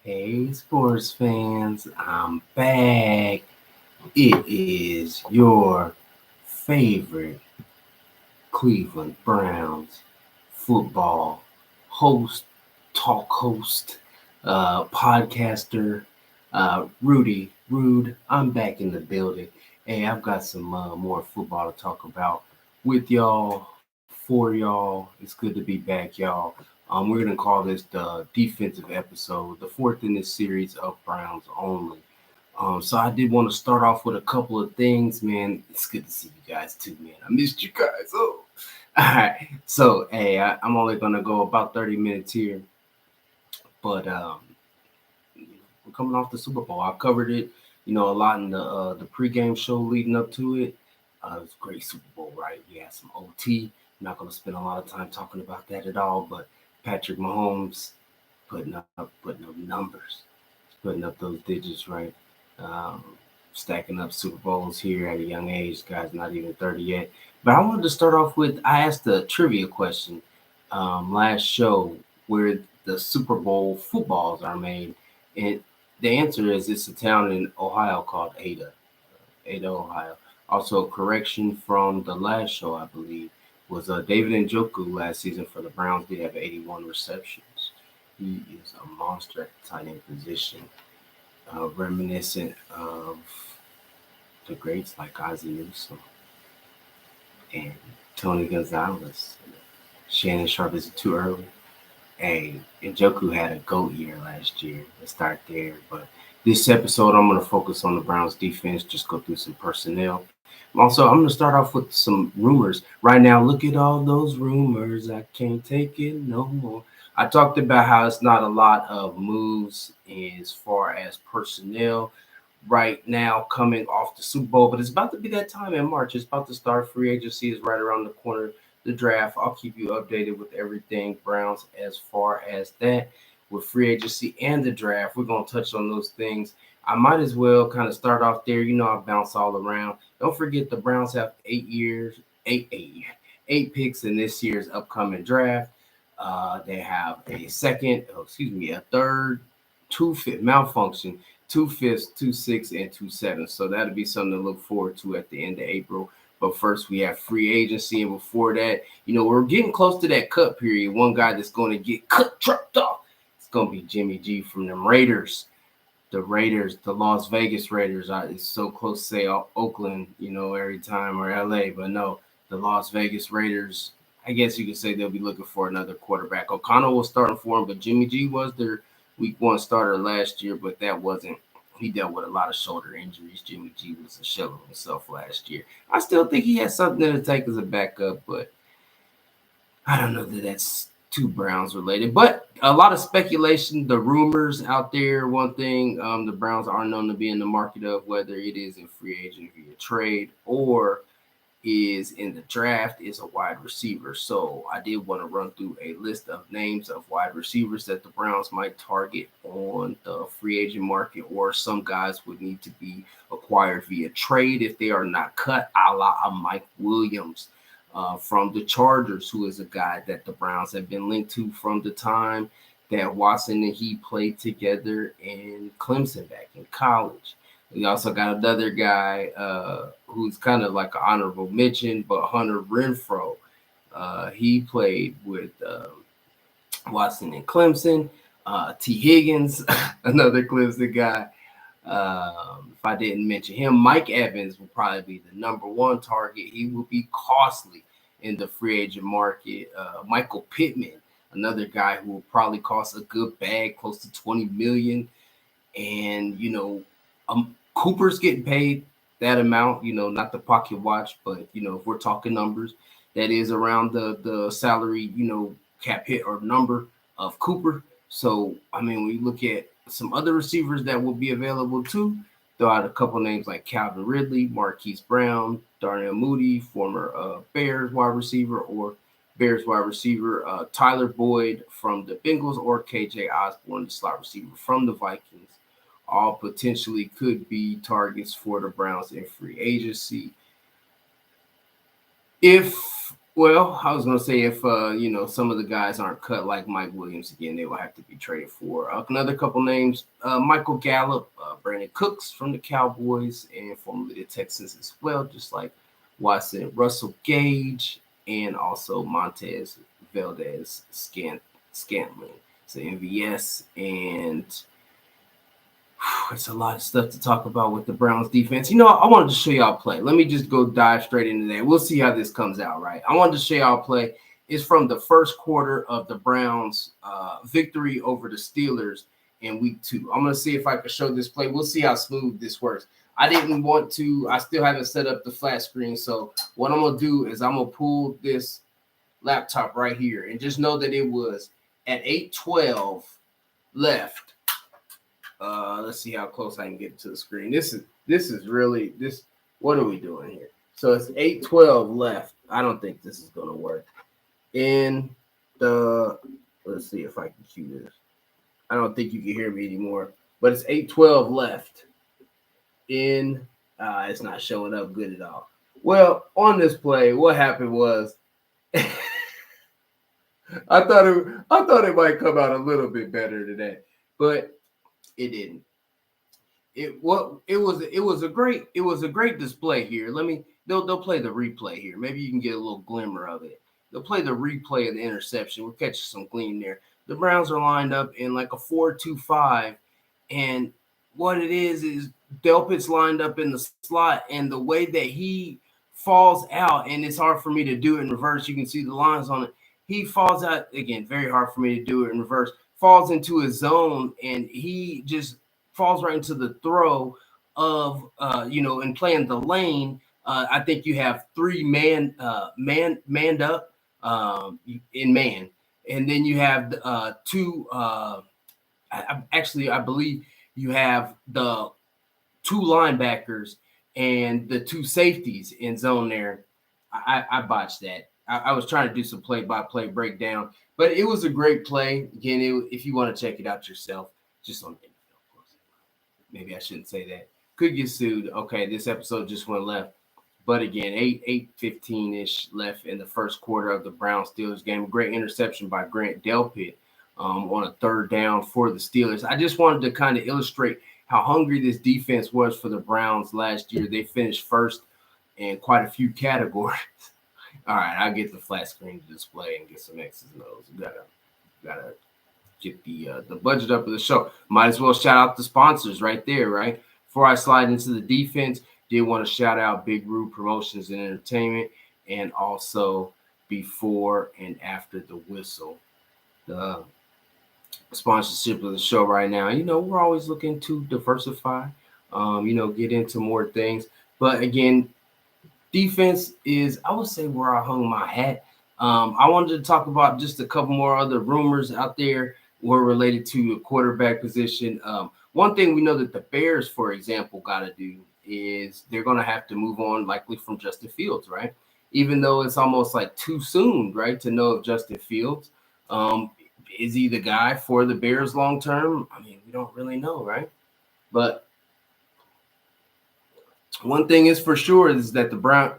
Hey, sports fans, I'm back. It is your favorite Cleveland Browns football host, talk host, podcaster, Rudy. Rude, I'm back in the building. Hey, I've got some more football to talk about with y'all, for y'all. It's good to be back, y'all. We're going to call this the defensive episode, the fourth in this series of Browns only. So I did want to start off with a couple of things, man. It's good to see you guys too, man. I missed you guys. Oh, all right. So, hey, I'm only gonna go about 30 minutes here, but we're coming off the Super Bowl. I covered it, a lot in the pregame show leading up to it. It was a great Super Bowl, right? We had some OT. I'm not gonna spend a lot of time talking about that at all, but Patrick Mahomes putting up numbers, putting up those digits, right? Um, Stacking up Super Bowls here at a young age. Guy's not even 30 yet. But I wanted to start off with I asked a trivia question last show where the Super Bowl footballs are made. And the answer is it's a town in Ohio called Ada, Ohio. Also, a correction from the last show, I believe, was David Njoku last season for the Browns did have 81 receptions. He is a monster at the tight end position, reminiscent of the greats like Ozzie Newsome and Tony Gonzalez. Shannon Sharp, is it too early? Hey, Njoku had a GOAT year last year. Let's start there. But this episode, I'm going to focus on the Browns defense, just go through some personnel. Also, I'm going to start off with some rumors. Right now, look at all those rumors. I can't take it no more. I talked about how it's not a lot of moves as far as personnel right now coming off the Super Bowl, but it's about to be that time in March. It's about to start. Free agency is right around the corner. The draft. I'll keep you updated with everything Browns as far as that with free agency and the draft. We're gonna touch on those things. I might as well kind of start off there. I bounce all around. Don't forget the Browns have 8 years, eight picks in this year's upcoming draft. They have a third, two fifth malfunction, 2 5ths, 2 6, and 2 7. So that'll be something to look forward to at the end of April. But first, we have free agency, and before that, we're getting close to that cut period. One guy that's going to get cut, dropped off, it's going to be Jimmy G from them Raiders. The Raiders, the Las Vegas Raiders. It's so close to say Oakland, every time, or LA, but no, the Las Vegas Raiders. I guess you could say they'll be looking for another quarterback. O'Connell was starting for them, but Jimmy G was their week one starter last year, but that wasn't. He dealt with a lot of shoulder injuries. Jimmy G was a shell of himself last year. I still think he has something to take as a backup, but I don't know that that's too Browns related. But a lot of speculation, the rumors out there. One thing the Browns are known to be in the market of, whether it is in free agent via trade or is in the draft, is a wide receiver. So I did want to run through a list of names of wide receivers that the Browns might target on the free agent market, or some guys would need to be acquired via trade if they are not cut, a la Mike Williams from the Chargers, who is a guy that the Browns have been linked to from the time that Watson and he played together in Clemson back in college. We also got another guy who's kind of like an honorable mention, but Hunter Renfro. He played with Watson and Clemson. T. Higgins, another Clemson guy. If I didn't mention him, Mike Evans will probably be the number one target. He will be costly in the free agent market. Michael Pittman, another guy who will probably cost a good bag, close to $20 million. And Cooper's getting paid that amount, not the pocket watch, but if we're talking numbers, that is around the salary, cap hit or number of Cooper. So I mean, when you look at some other receivers that will be available too, throw out a couple names like Calvin Ridley, Marquise Brown, Darnell Mooney, former Bears wide receiver, or Bears wide receiver Tyler Boyd from the Bengals, or KJ Osborne, the slot receiver from the Vikings. All potentially could be targets for the Browns in free agency. If Well, I was gonna say if some of the guys aren't cut like Mike Williams again, they will have to be traded for. Another couple names: Michael Gallup, Brandon Cooks from the Cowboys, and formerly the Texans as well, just like Watson, Russell Gage, and also Montez Valdez Scantling. So MVS and it's a lot of stuff to talk about with the Browns defense. I wanted to show y'all play. Let me just go dive straight into that. We'll see how this comes out, right? I wanted to show y'all play. It's from the first quarter of the Browns' victory over the Steelers in week 2. I'm going to see if I can show this play. We'll see how smooth this works. I didn't want to. I still haven't set up the flat screen. So what I'm going to do is I'm going to pull this laptop right here and just know that it was at 8:12 left. Let's see how close I can get to the screen. This is really this. What are we doing here? So it's 8:12 left. I don't think this is gonna work. Let's see if I can cue this. I don't think you can hear me anymore. But it's 8:12 left. It's not showing up good at all. Well, on this play, what happened was I thought it might come out a little bit better today, but it didn't. It was a great display here. They'll play the replay here. Maybe you can get a little glimmer of it. They'll play the replay of the interception. We'll catch some gleam there. The Browns are lined up in like a 4-2-5, and what it is Delpit's lined up in the slot, and the way that he falls out, and it's hard for me to do it in reverse. You can see the lines on it. He falls out again. Very hard for me to do it in reverse. Falls into his zone, and he just falls right into the throw of and playing the lane. I think you have 3 manned up in man, and then you have 2. I believe you have the 2 linebackers and the 2 safeties in zone there. I botched that. I was trying to do some play-by-play breakdown, but it was a great play. Again, if you want to check it out yourself, just on maybe I shouldn't say that. Could get sued. Okay, this episode just went left. But again, 8:15-ish left in the first quarter of the Browns-Steelers game. Great interception by Grant Delpit on a 3rd down for the Steelers. I just wanted to kind of illustrate how hungry this defense was for the Browns last year. They finished first in quite a few categories. All right, I'll get the flat screen to display and get some X's and O's. Gotta get the budget up of the show. Might as well shout out the sponsors right there, right? Before I slide into the defense, did want to shout out Big Roo Promotions and Entertainment, and also Before and After the Whistle, the sponsorship of the show right now. We're always looking to diversify, get into more things. But again, defense is, I would say, where I hung my hat. I wanted to talk about just a couple more other rumors out there were related to the quarterback position. One thing we know that the Bears, for example, got to do is they're going to have to move on likely from Justin Fields, right? Even though it's almost like too soon, right, to know if Justin Fields is he the guy for the Bears long term? I mean, we don't really know, right? But one thing is for sure is that the Browns,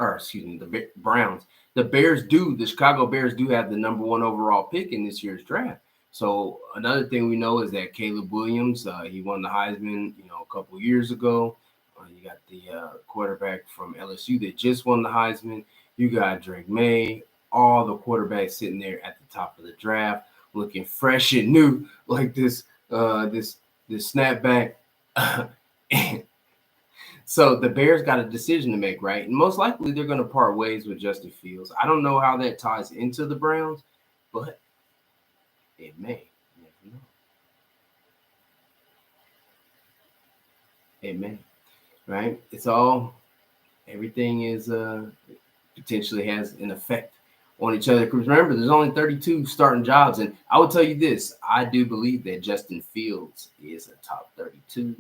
the Chicago Bears do have the number 1 overall pick in this year's draft. So another thing we know is that Caleb Williams, he won the Heisman, a couple years ago. You got the quarterback from LSU that just won the Heisman. You got Drake May, all the quarterbacks sitting there at the top of the draft, looking fresh and new, like this snapback. So the Bears got a decision to make, right? And most likely they're going to part ways with Justin Fields. I don't know how that ties into the Browns, but it may. You never know. It may, right? Everything is potentially has an effect on each other. Because remember, there's only 32 starting jobs. And I will tell you this, I do believe that Justin Fields is a top 32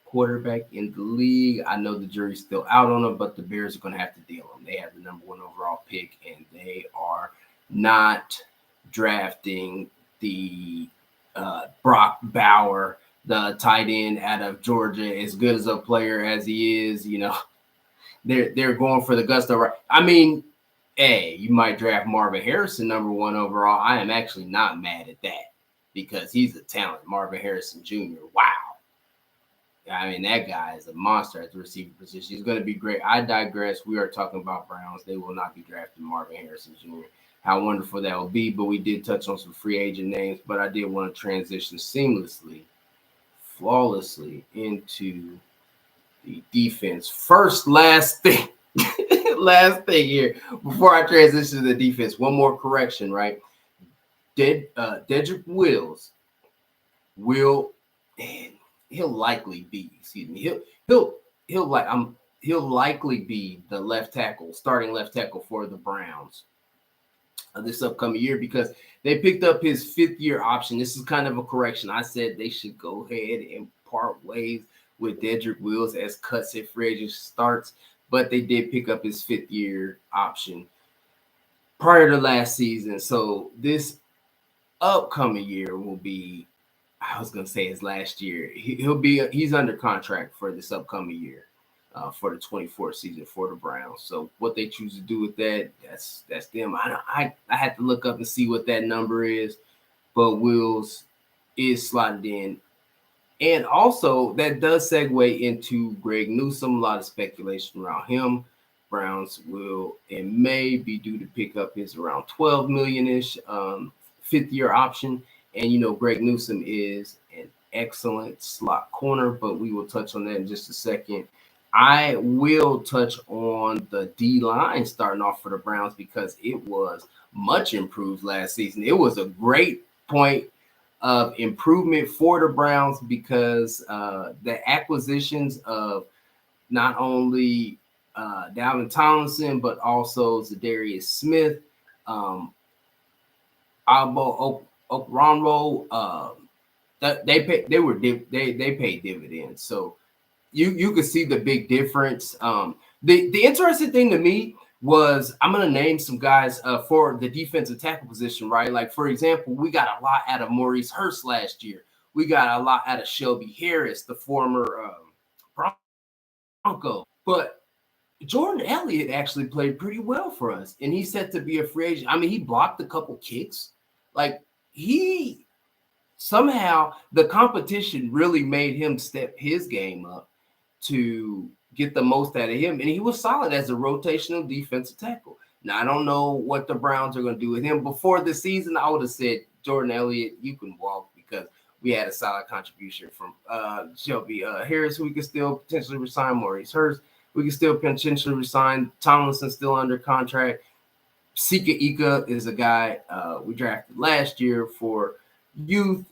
quarterback in the league. I know the jury's still out on him, but the Bears are going to have to deal him. They have the number 1 overall pick, and they are not drafting the Brock Bauer, the tight end out of Georgia, as good as a player as he is. They're going for the gusto. Right? I mean, Hey, you might draft Marvin Harrison #1 overall. I am actually not mad at that because he's a talent. Marvin Harrison Jr. Wow. I mean, that guy is a monster at the receiver position. He's going to be great. I digress. We are talking about Browns. They will not be drafting Marvin Harrison Jr. How wonderful that will be. But we did touch on some free agent names. But I did want to transition seamlessly, flawlessly into the defense. First, last thing. Last thing here before I transition to the defense. One more correction, right? Dedrick Wills will, and he'll likely be. Excuse me. He'll likely be the left tackle, starting left tackle for the Browns this upcoming year because they picked up his 5th-year option. This is kind of a correction. I said they should go ahead and part ways with Dedrick Wills as cuts if free agency starts, but they did pick up his 5th-year option prior to last season. So this upcoming year will be, I was going to say his last year. He's under contract for this upcoming year for the 24th season for the Browns. So what they choose to do with that, that's them. I had to look up and see what that number is, but Wills is slotted in. And also that does segue into Greg Newsome. A lot of speculation around him. Browns will and may be due to pick up his around $12 million-ish 5th-year option. And, you know, Greg Newsome is an excellent slot corner, but we will touch on that in just a second. I will touch on the D-line starting off for the Browns because it was much improved last season. It was a great point of improvement for the Browns because the acquisitions of not only Dalvin Tomlinson, but also Zadarius Smith, Albo Okronro, that they paid dividends. So you could see the big difference. The interesting thing to me was I'm going to name some guys for the defensive tackle position, right? Like, for example, we got a lot out of Maurice Hurst last year. We got a lot out of Shelby Harris, the former Bronco. But Jordan Elliott actually played pretty well for us, and he's set to be a free agent. I mean, he blocked a couple kicks. Like, he somehow, the competition really made him step his game up to get the most out of him. And he was solid as a rotational defensive tackle. Now, I don't know what the Browns are going to do with him. Before the season, I would have said, Jordan Elliott, you can walk because we had a solid contribution from Shelby Harris. We could still potentially resign Maurice Hurst. We could still potentially resign Tomlinson, still under contract. Sika Ika is a guy we drafted last year for youth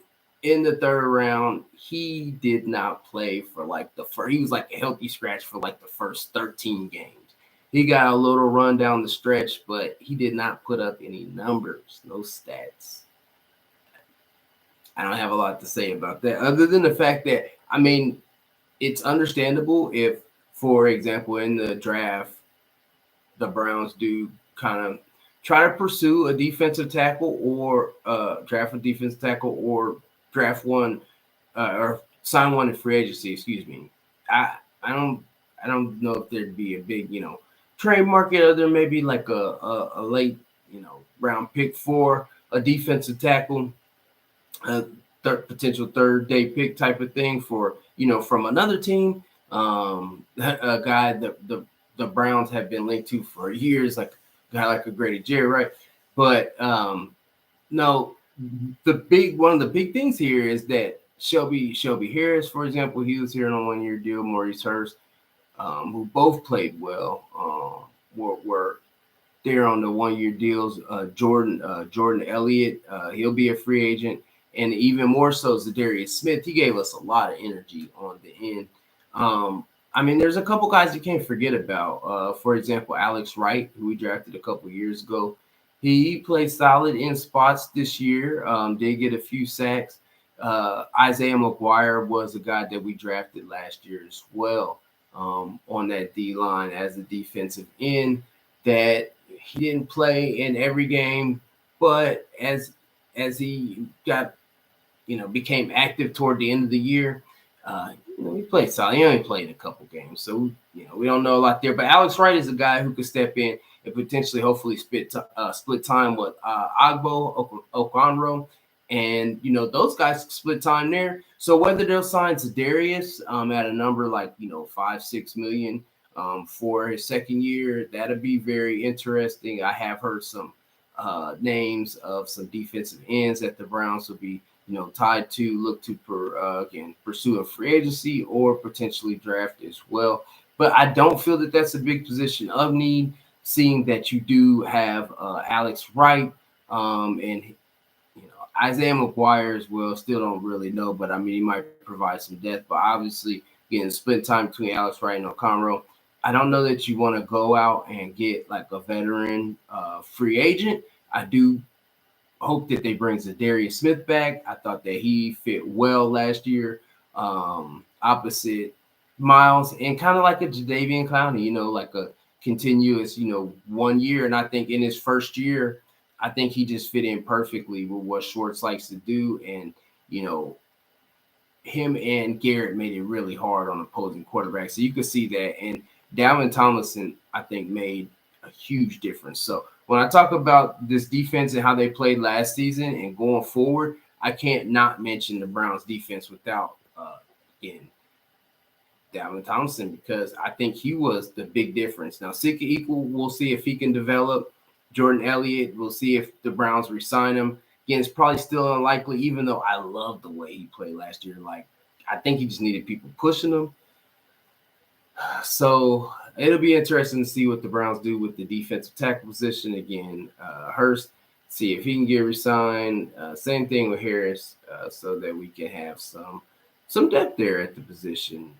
in the 3rd round. He did not play for like the first. He was like a healthy scratch for like the first 13 games. He got a little run down the stretch, but he did not put up any numbers, no stats. I don't have a lot to say about that other than the fact that, I mean, it's understandable if, for example, in the draft, the Browns do kind of try to pursue a defensive tackle or draft a defensive tackle or draft one or sign one in free agency. Excuse me. I don't know if there'd be a big trade market other than maybe like a late round pick for a defensive tackle, potential 3rd day pick type of thing for from another team. A guy that the Browns have been linked to for years, like a guy like a Grady Jarrett, right? But no, one of the big things here is that Shelby Harris, for example, he was here on a 1-year deal. Maurice Hurst, who both played well, were there on the 1-year deals. Jordan Elliott, he'll be a free agent, and even more so, Zadarius Smith. He gave us a lot of energy on the end. I mean, there's a couple guys you can't forget about. For example, Alex Wright, who we drafted a couple years ago. He played solid in spots this year. Did get a few sacks. Isaiah McGuire was a guy that we drafted last year as well on that D line as a defensive end. That he didn't play in every game, but as he got became active toward the end of the year, He played solid. He only played a couple games, so we don't know a lot there. But Alex Wright is a guy who could step in and potentially, hopefully, split time with Agbo Okonro, and those guys split time there. So whether they'll sign to Darius at a number like 5-6 million for his second year, that'll be very interesting. I have heard some names of some defensive ends that the Browns will be tied to, look to again pursue a free agency or potentially draft as well. But I don't feel that that's a big position of need, seeing that you do have Alex Wright and Isaiah McGuire as well. Still don't really know, but I mean he might provide some depth. But obviously, getting split time between Alex Wright and Okonro, I don't know that you want to go out and get like a veteran free agent. I do hope that they bring Zadarius Smith back. I thought that he fit well last year, opposite Miles, and kind of like a Jadeveon Clowney, like a continuous, 1 year. And I think in his first year, I think he just fit in perfectly with what Schwartz likes to do. And, him and Garrett made it really hard on opposing quarterbacks. So you could see that. And Dalvin Tomlinson, I think, made a huge difference. So when I talk about this defense and how they played last season and going forward, I can't not mention the Browns defense without, again, Dalvin Tomlinson, because I think he was the big difference. Now, Sika Equal, we'll see if he can develop. Jordan Elliott, we'll see if the Browns re-sign him. Again, it's probably still unlikely, even though I love the way he played last year. Like, I think he just needed people pushing him. So it'll be interesting to see what the Browns do with the defensive tackle position. Again, Hurst, see if he can get re-signed. Same thing with Harris, so that we can have some depth there at the position.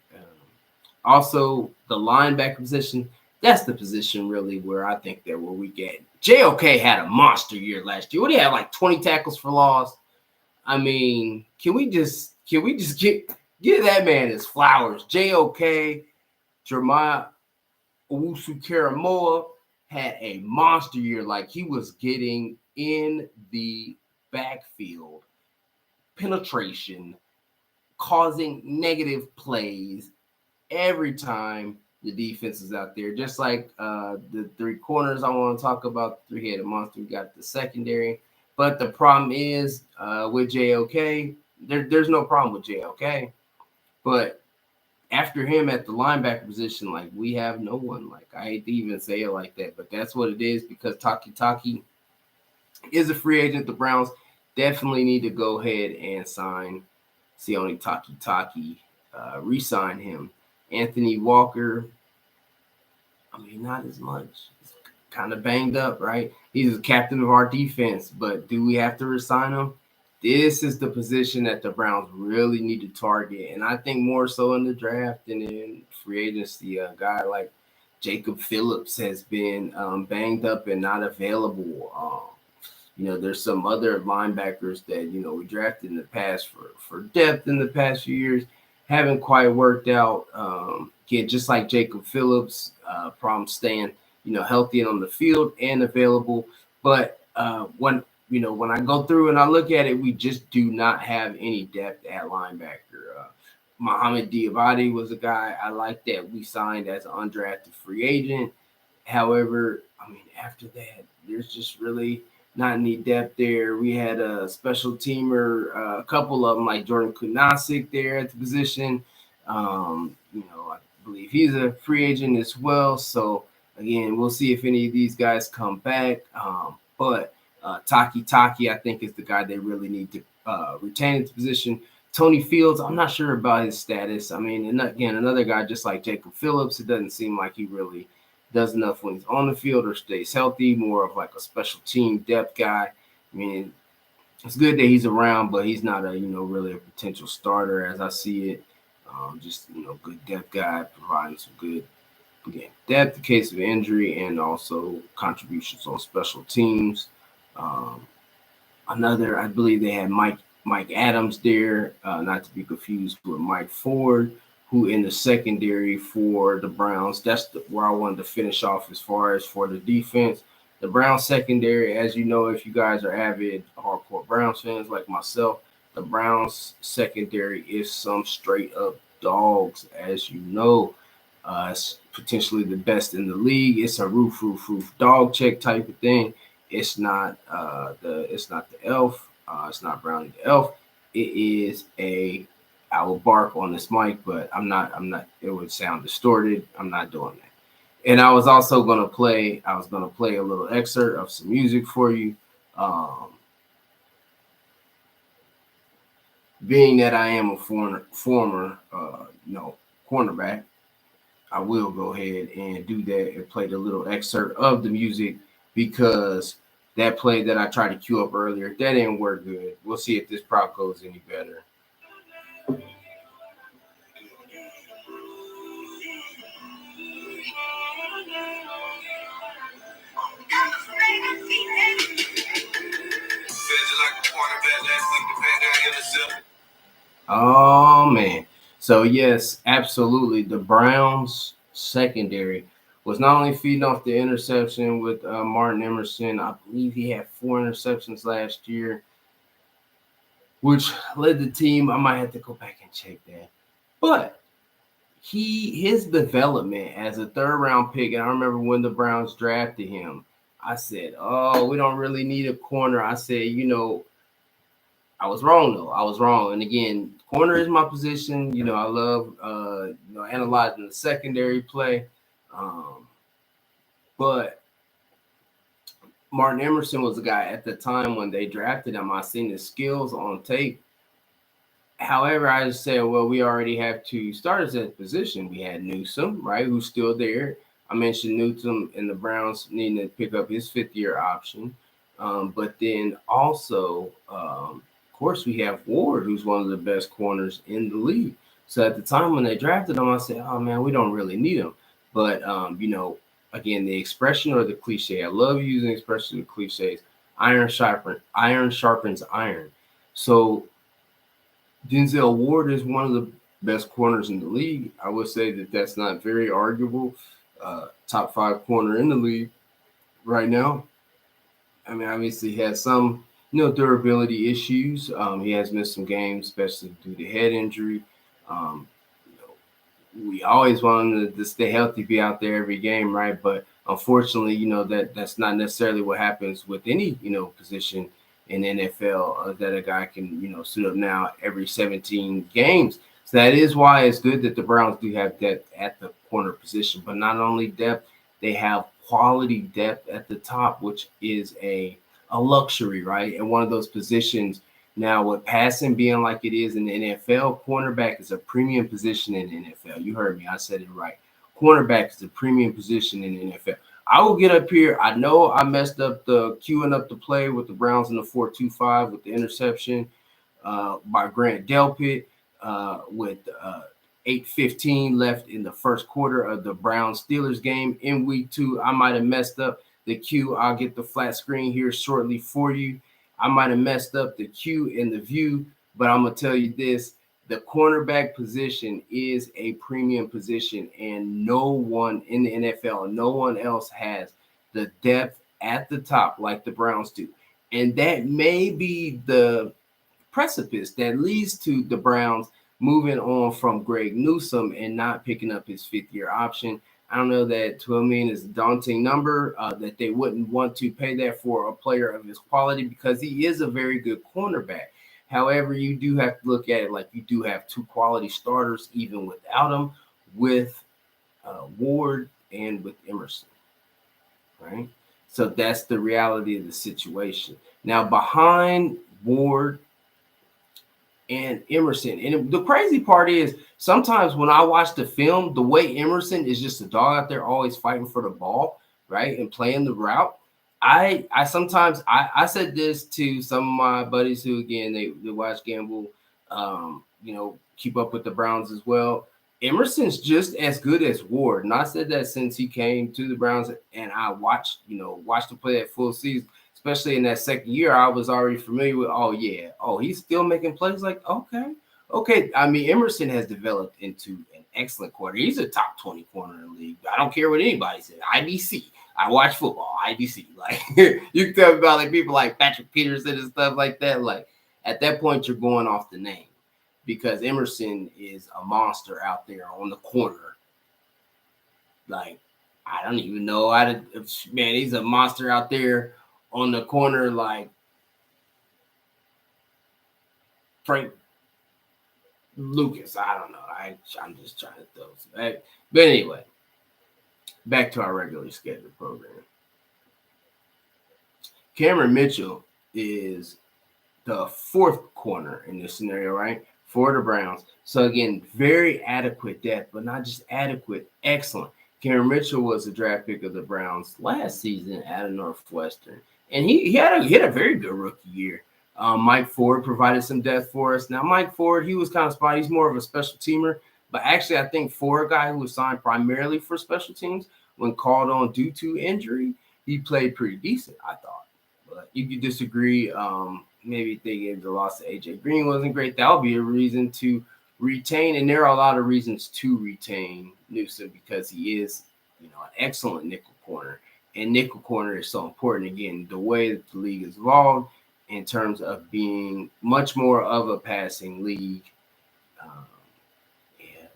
Also, the linebacker position, that's the position really where I think that where we get. JOK had a monster year last year. What, he had like 20 tackles for loss. I mean, can we just give that man his flowers? JOK, Jeremiah Owusu-Karamoah had a monster year. Like, he was getting in the backfield, penetration, causing negative plays every time the defense is out there. Just like the three corners I want to talk about, three-headed monster, we got the secondary. But the problem is with JOK, there's no problem with JOK. But after him at the linebacker position, like, we have no one. Like, I hate to even say it like that, but that's what it is, because Taki is a free agent. The Browns definitely need to go ahead and sign Sione Taki, re-sign him. Anthony Walker, I mean, not as much. He's kind of banged up, right? He's the captain of our defense, but do we have to re-sign him? This is the position that the Browns really need to target, and I think more so in the draft than in free agency. A guy like Jacob Phillips has been banged up and not available. There's some other linebackers that we drafted in the past for depth in the past few years, haven't quite worked out. Again, just like Jacob Phillips, problem staying healthy and on the field and available. But when I go through and I look at it, we just do not have any depth at linebacker. Mohamed Diabate was a guy I like that we signed as an undrafted free agent. However, I mean, after that, there's just really not any depth there. We had a special teamer, a couple of them, like Jordan Kunasik there at the position. I believe he's a free agent as well. So, again, we'll see if any of these guys come back. But Taki, I think, is the guy they really need to retain in the position. Tony Fields, I'm not sure about his status. I mean, and again, another guy just like Jacob Phillips, it doesn't seem like he really does enough when he's on the field or stays healthy, more of like a special team depth guy. I mean, it's good that he's around, but he's not a, really a potential starter as I see it. Just, good depth guy, providing some good, again, depth in case of injury and also contributions on special teams. Another, I believe they had Mike Adams there, not to be confused with Mike Ford, who in the secondary for the Browns. That's where I wanted to finish off as far as for the defense. The Browns secondary, as you know, if you guys are avid hardcore Browns fans like myself, The Browns secondary is some straight up dogs, as you know. It's potentially the best in the league. It's a roof dog check type of thing. It's not the elf. It's not Brownie the elf. It is a. I will bark on this mic, but I'm not. I'm not. It would sound distorted. I'm not doing that. And I was also gonna play. I was gonna play a little excerpt of some music for you. Um, Being that I am a former cornerback, I will go ahead and do that and play the little excerpt of the music because that play that I tried to cue up earlier, that didn't work good. We'll see if this prop goes any better. Oh man. So yes, absolutely. The Browns secondary was not only feeding off the interception with Martin Emerson. I believe he had 4 interceptions last year, which led the team. I might have to go back and check that. But his development as a third round pick, and I remember when the Browns drafted him, I said, "Oh, we don't really need a corner." I said, I was wrong though. I was wrong. And again, corner is my position. I love analyzing the secondary play. Um, but Martin Emerson was a guy at the time when they drafted him. I seen his skills on tape. However, I just said, well, we already have 2 starters at the position. We had Newsome, right, who's still there. I mentioned Newsome and the Browns needing to pick up his 5th-year option. But then also, of course, we have Ward, who's one of the best corners in the league. So at the time when they drafted him, I said, oh, man, we don't really need him. But, again, the expression or the cliche, I love using expressions and cliches, iron sharpens iron. So Denzel Ward is one of the best corners in the league. I would say that that's not very arguable. Top 5 corner in the league right now. I mean, obviously, he has some, durability issues. He has missed some games, especially due to head injury. Um, we always want him to stay healthy, be out there every game, right? But unfortunately, that's not necessarily what happens with any, position in NFL that a guy can, suit up now every 17 games. So that is why it's good that the Browns do have depth at the corner position, but not only depth, they have quality depth at the top, which is a luxury, right? And one of those positions now, with passing being like it is in the NFL, cornerback is a premium position in the NFL. You heard me. I said it right. Cornerback is a premium position in the NFL. I will get up here. I know I messed up the queuing up the play with the Browns in the 4-2-5 with the interception by Grant Delpit with 8:15 left in the first quarter of the Browns-Steelers game in week 2. I might have messed up the cue. I'll get the flat screen here shortly for you. I might have messed up the cue and the view, but I'm going to tell you this. The cornerback position is a premium position, and no one in the NFL, no one else has the depth at the top like the Browns do. And that may be the precipice that leads to the Browns moving on from Greg Newsome and not picking up his 5th-year option. I don't know that $12 million is a daunting number, that they wouldn't want to pay that for a player of his quality because he is a very good cornerback. However, you do have to look at it like you do have 2 quality starters even without him, with Ward and with Emerson, right? So that's the reality of the situation. Now, behind Ward and Emerson. And the crazy part is sometimes when I watch the film, the way Emerson is just a dog out there always fighting for the ball, right? And playing the route. I sometimes I said this to some of my buddies who again they watch Gamble, keep up with the Browns as well. Emerson's just as good as Ward. And I said that since he came to the Browns and I watched him play that full season. Especially in that second year, I was already familiar with, he's still making plays. Like, okay. I mean, Emerson has developed into an excellent corner. He's a top 20 corner in the league. I don't care what anybody says. IBC. I watch football. IBC. Like, you can tell me about like people like Patrick Peterson and stuff like that. Like, At that point, you're going off the name because Emerson is a monster out there on the corner. Like, I don't even know how to, man, he's a monster out there on the corner, like Frank Lucas. I don't know. I'm just trying to throw some back. But anyway, back to our regularly scheduled program. Cameron Mitchell is the fourth corner in this scenario, right? For the Browns. So again, very adequate depth, but not just adequate, excellent. Cameron Mitchell was a draft pick of the Browns last season out of Northwestern, and he had a very good rookie year. Mike Ford provided some depth for us. Now, Mike Ford, he was kind of spotty. He's more of a special teamer, but actually, I think for a guy who was signed primarily for special teams, when called on due to injury, he played pretty decent, I thought. But you could disagree. Maybe thinking the loss to AJ Green wasn't great. That would be a reason to retain, and there are a lot of reasons to retain Newsom because he is, an excellent nickel corner, and nickel corner is so important. Again, the way that the league has evolved in terms of being much more of a passing league, yeah,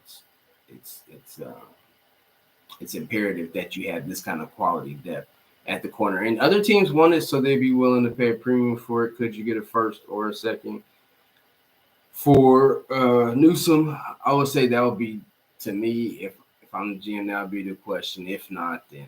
it's imperative that you have this kind of quality depth at the corner. And other teams want it, so they'd be willing to pay a premium for it. Could you get a first or a second? For Newsom, I would say that would be, to me, if I'm the GM, that would be the question. If not, then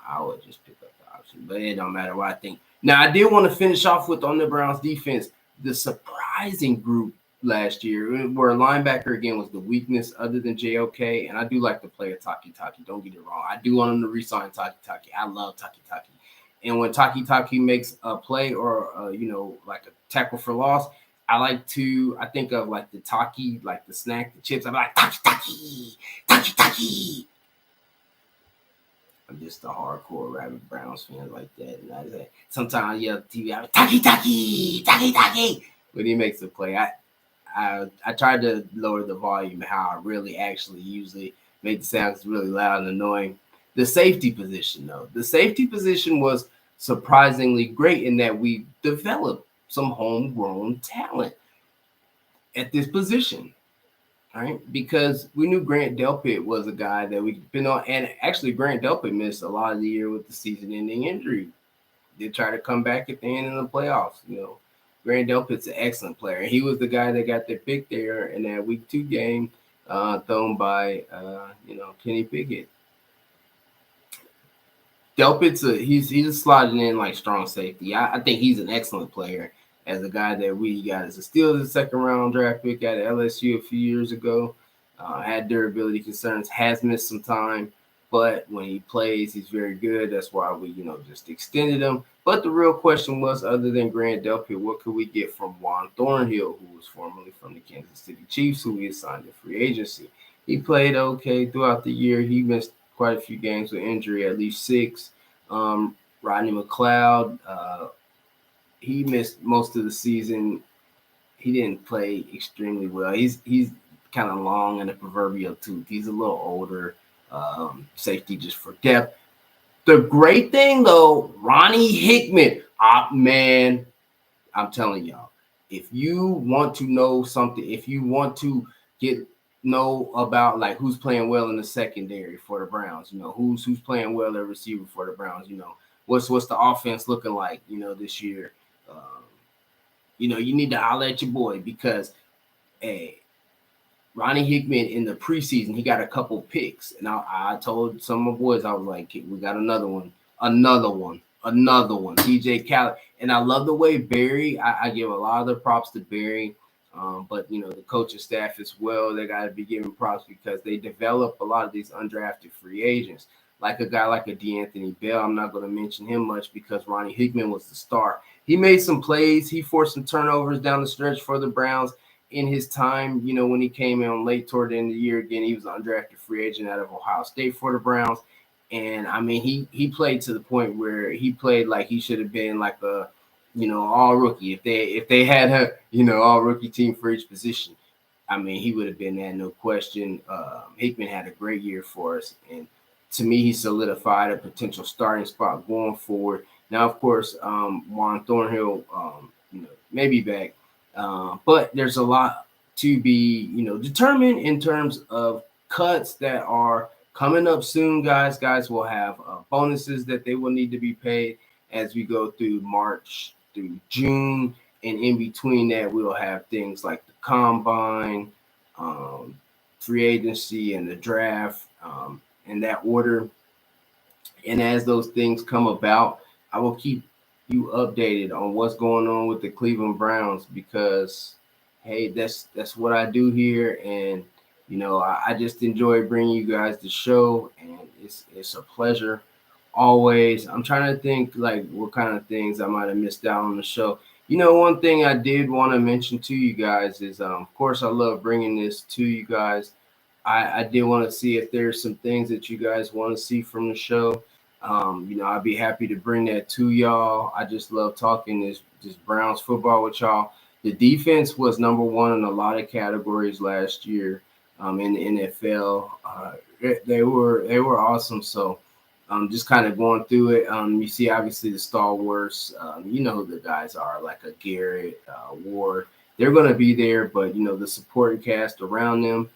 I would just pick up the option. But it don't matter what I think. Now, I did want to finish off with, on the Browns defense, the surprising group last year, where linebacker, again, was the weakness other than JOK. And I do like to play a Taki. Don't get it wrong. I do want him to re-sign Taki. I love Taki. And when Taki makes a play or, like a tackle for loss, I think of like the Taki, like the snack, the chips. I'm like, Taki. I'm just a hardcore rabid Browns fan like that. And I say, sometimes I yell at TV, I'm like, Taki. When he makes a play, I tried to lower the volume, how I really actually usually make the sounds really loud and annoying. The safety position, though. The safety position was surprisingly great in that we developed some homegrown talent at this position, right? Because we knew Grant Delpit was a guy that we could depend on. And actually, Grant Delpit missed a lot of the year with the season-ending injury. They tried to come back at the end of the playoffs, Grant Delpit's an excellent player. He was the guy that got the pick there in that week 2 game thrown by, Kenny Pickett. Delpit's he's sliding in like strong safety. I think he's an excellent player as a guy that we got as a Steelers second-round draft pick out of LSU a few years ago. Had durability concerns, has missed some time, but when he plays, he's very good. That's why we, just extended him. But the real question was, other than Grant Delpit, what could we get from Juan Thornhill, who was formerly from the Kansas City Chiefs, who we assigned to free agency? He played okay throughout the year. He missed quite a few games with injury, at least 6. Rodney McLeod, he missed most of the season. He didn't play extremely well. He's kind of long in the proverbial tooth. He's a little older. Safety just for depth. The great thing, though, Ronnie Hickman. Man, I'm telling y'all, if you want to know something, if you want to know about like who's playing well in the secondary for the Browns, who's playing well at receiver for the Browns, what's the offense looking like, this year. You need to holler at your boy because, hey, Ronnie Hickman in the preseason, he got a couple picks. And I told some of my boys, I was like, we got another one. DJ Khaled. And I love the way Barry, I give a lot of the props to Barry. But, the coaching staff as well, they got to be given props because they develop a lot of these undrafted free agents. Like a guy like a DeAnthony Bell, I'm not going to mention him much because Ronnie Hickman was the star. He made some plays. He forced some turnovers down the stretch for the Browns in his time, when he came in late toward the end of the year. Again, he was an undrafted free agent out of Ohio State for the Browns. And, I mean, he played to the point where he played like he should have been like a, all rookie. If they had a, all rookie team for each position, I mean, he would have been that, no question. Hickman had a great year for us. And to me, he solidified a potential starting spot going forward. Now, of course, Juan Thornhill, may be back. But there's a lot to be, determined in terms of cuts that are coming up soon, guys. Guys will have bonuses that they will need to be paid as we go through March through June. And in between that, we'll have things like the combine, um, free agency, and the draft in that order. And as those things come about, I will keep you updated on what's going on with the Cleveland Browns because, hey, that's what I do here, and I just enjoy bringing you guys the show, and it's a pleasure always. I'm trying to think like what kind of things I might have missed out on the show. One thing I did want to mention to you guys is, of course, I love bringing this to you guys. I did want to see if there's some things that you guys want to see from the show. I'd be happy to bring that to y'all. I just love talking this Browns football with y'all. The defense was number one in a lot of categories last year in the NFL. They were awesome. So just kind of going through it. You see, obviously the stalwarts. You know who the guys are, like a Garrett, Ward. They're going to be there, but the supporting cast around them.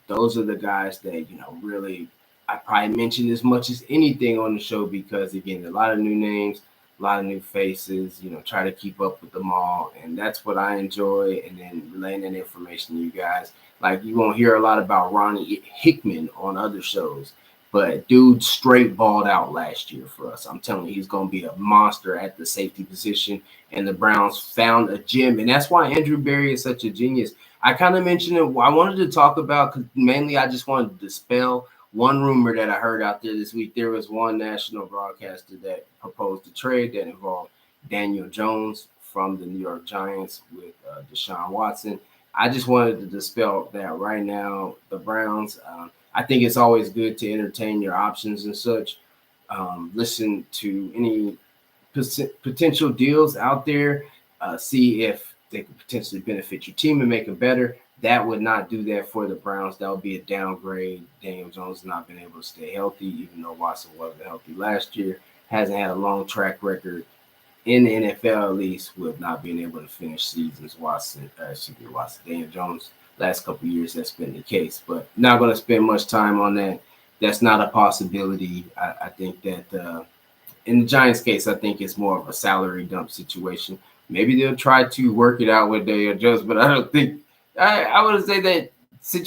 Those are the guys that really I probably mentioned as much as anything on the show because again, a lot of new names, a lot of new faces. Try to keep up with them all, and that's what I enjoy. And then relaying that information to you guys. Like you won't hear a lot about Ronnie Hickman on other shows, but dude straight balled out last year for us. I'm telling you, he's going to be a monster at the safety position. And the Browns found a gem, and that's why Andrew Berry is such a genius. I kind of mentioned it. I wanted to talk about because mainly I just wanted to dispel one rumor that I heard out there this week. There was one national broadcaster that proposed a trade that involved Daniel Jones from the New York Giants with Deshaun Watson. I just wanted to dispel that right now. The Browns, I think it's always good to entertain your options and such. Listen to any potential deals out there. See if they could potentially benefit your team and make it better. That would not do that for the Browns. That would be a downgrade. Daniel Jones has not been able to stay healthy, even though Watson wasn't healthy last year. Hasn't had a long track record in the NFL, at least, with not being able to finish seasons. Daniel Jones, last couple of years, that's been the case. But not going to spend much time on that. That's not a possibility. I think that in the Giants' case, I think it's more of a salary dump situation. Maybe they'll try to work it out with Daniel Jones, but I don't think I would say that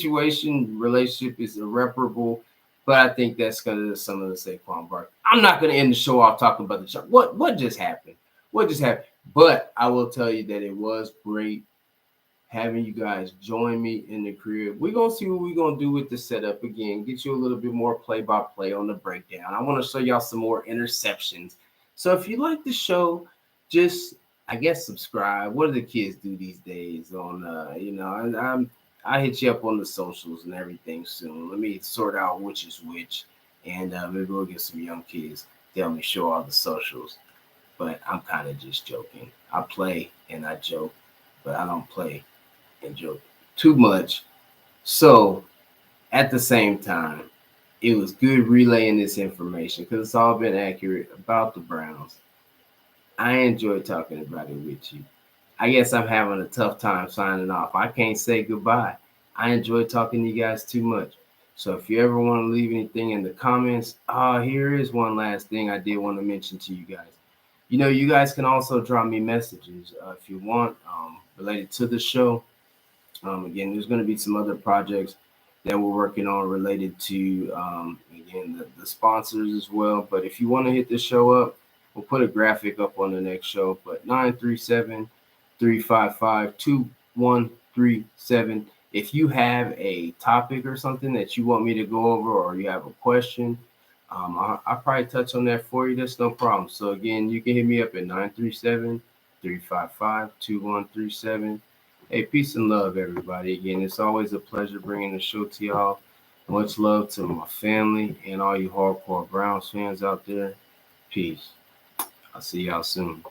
relationship is irreparable. But I think that's going to some of the Saquon Barkley. I'm not going to end the show off talking about the show. What just happened? What just happened? But I will tell you that it was great having you guys join me in the crib. We're going to see what we're going to do with the setup again. Get you a little bit more play-by-play on the breakdown. I want to show y'all some more interceptions. So if you like the show, just, I guess, subscribe. What do the kids do these days on, I hit you up on the socials and everything soon. Let me sort out which is which. And maybe we'll get some young kids. They'll me show all the socials. But I'm kind of just joking. I play and I joke, but I don't play and joke too much. So at the same time, it was good relaying this information because it's all been accurate about the Browns. I enjoy talking about it with you. I guess I'm having a tough time signing off. I can't say goodbye. I enjoy talking to you guys too much. So if you ever want to leave anything in the comments, here is one last thing I did want to mention to you guys. You guys can also drop me messages if you want related to the show. Again, there's going to be some other projects that we're working on related to, again, the sponsors as well. But if you want to hit the show up, we'll put a graphic up on the next show. But 937-355-2137. If you have a topic or something that you want me to go over or you have a question, I'll probably touch on that for you. That's no problem. So, again, you can hit me up at 937-355-2137. Hey, peace and love, everybody. Again, it's always a pleasure bringing the show to y'all. Much love to my family and all you hardcore Browns fans out there. Peace. I'll see y'all soon.